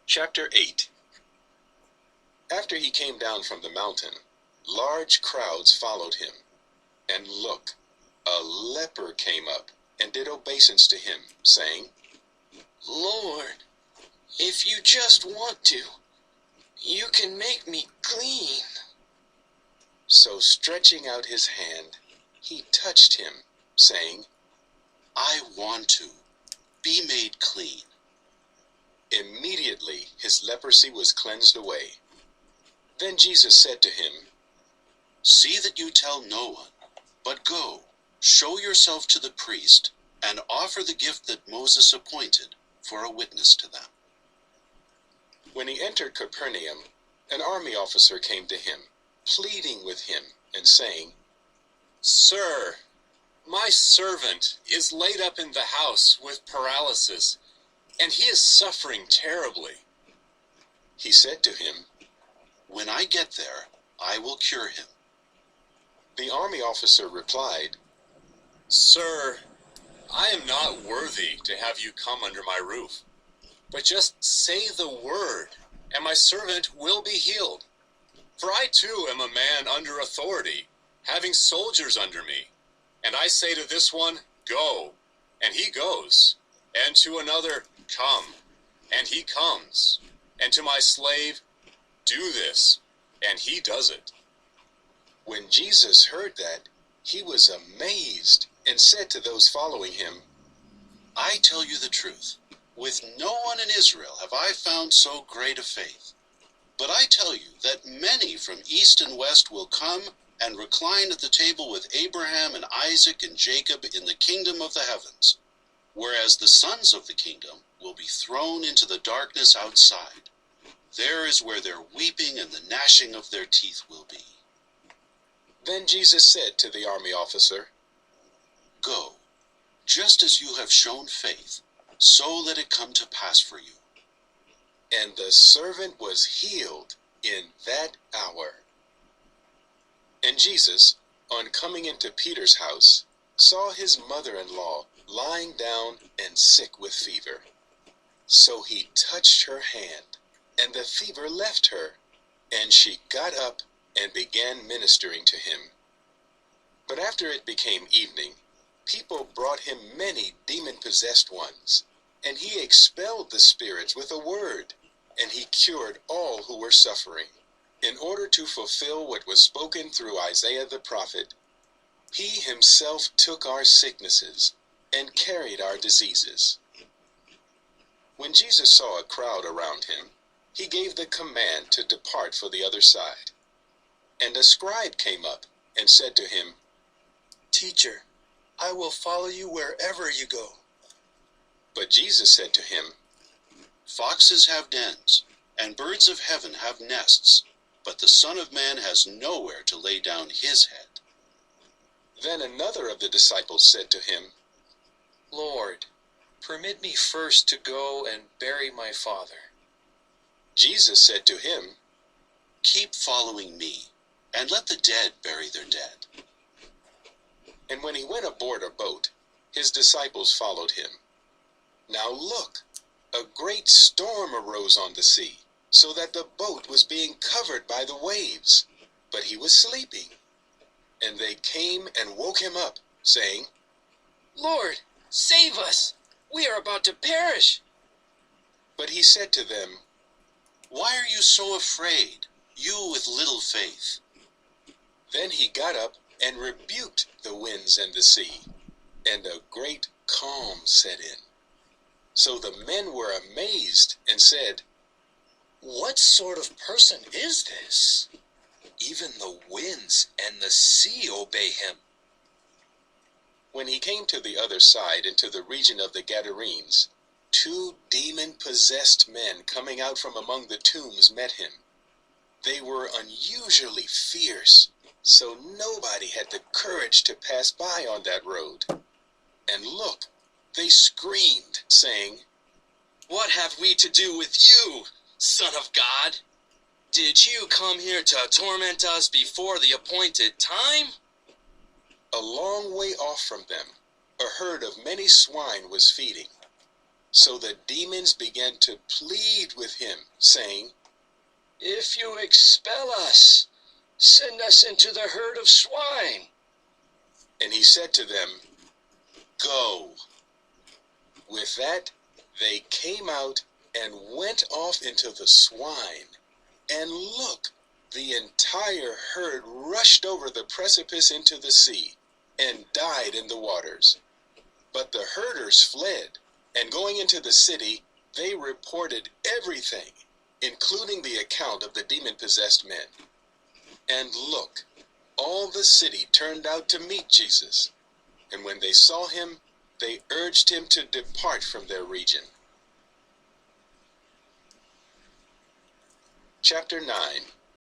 Chapter 8. After he came down from the mountain, large crowds followed him. And look, a leper came up and did obeisance to him, saying, "Lord, if you just want to, you can make me clean." So stretching out his hand, he touched him, saying, "I want to. Be made clean." Immediately his leprosy was cleansed away. Then Jesus said to him, "See that you tell no one, but go, show yourself to the priest, and offer the gift that Moses appointed for a witness to them." When he entered Capernaum, an army officer came to him, pleading with him and saying, "Sir, my servant is laid up in the house with paralysis, and he is suffering terribly." He said to him, "When I get there, I will cure him." The army officer replied, "Sir, I am not worthy to have you come under my roof, but just say the word, and my servant will be healed. For I too am a man under authority, having soldiers under me. And I say to this one, 'Go,' and he goes, and to another, 'Come,' and he comes, and to my slave, 'Do this,' and he does it." When Jesus heard that, he was amazed and said to those following him, "I tell you the truth, with no one in Israel have I found so great a faith. But I tell you that many from east and west will come and recline at the table with Abraham and Isaac and Jacob in the kingdom of the heavens, whereas the sons of the kingdom will be thrown into the darkness outside. There is where their weeping and the gnashing of their teeth will be." Then Jesus said to the army officer, "Go, just as you have shown faith, so let it come to pass for you." And the servant was healed in that hour. And Jesus, on coming into Peter's house, saw his mother-in-law lying down and sick with fever. So he touched her hand, and the fever left her, and she got up and began ministering to him. But after it became evening, people brought him many demon-possessed ones, and he expelled the spirits with a word, and he cured all who were suffering, in order to fulfill what was spoken through Isaiah the prophet. He himself took our sicknesses and carried our diseases. When Jesus saw a crowd around him, he gave the command to depart for the other side. And a scribe came up and said to him, "Teacher, I will follow you wherever you go." But Jesus said to him, "Foxes have dens, and birds of heaven have nests, but the Son of Man has nowhere to lay down his head." Then another of the disciples said to him, "Lord, permit me first to go and bury my father." Jesus said to him, "Keep following me, and let the dead bury their dead." And when he went aboard a boat, his disciples followed him. Now look, a great storm arose on the sea, so that the boat was being covered by the waves, but he was sleeping. And they came and woke him up, saying, "Lord, save us! We are about to perish." But he said to them, "Why are you so afraid, you with little faith?" Then he got up and rebuked the winds and the sea, and a great calm set in. So the men were amazed and said, "What sort of person is this? Even the winds and the sea obey him." When he came to the other side into the region of the Gadarenes, 2 demon-possessed men coming out from among the tombs met him. They were unusually fierce, so nobody had the courage to pass by on that road. And look, they screamed, saying, "What have we to do with you, Son of God? Did you come here to torment us before the appointed time?" A long way off from them, a herd of many swine was feeding. So the demons began to plead with him, saying, "If you expel us, send us into the herd of swine." And he said to them, "Go." With that, they came out and went off into the swine. And look, the entire herd rushed over the precipice into the sea and died in the waters. But the herders fled, and going into the city, they reported everything, including the account of the demon-possessed men. And look, all the city turned out to meet Jesus, and when they saw him, they urged him to depart from their region. Chapter 9.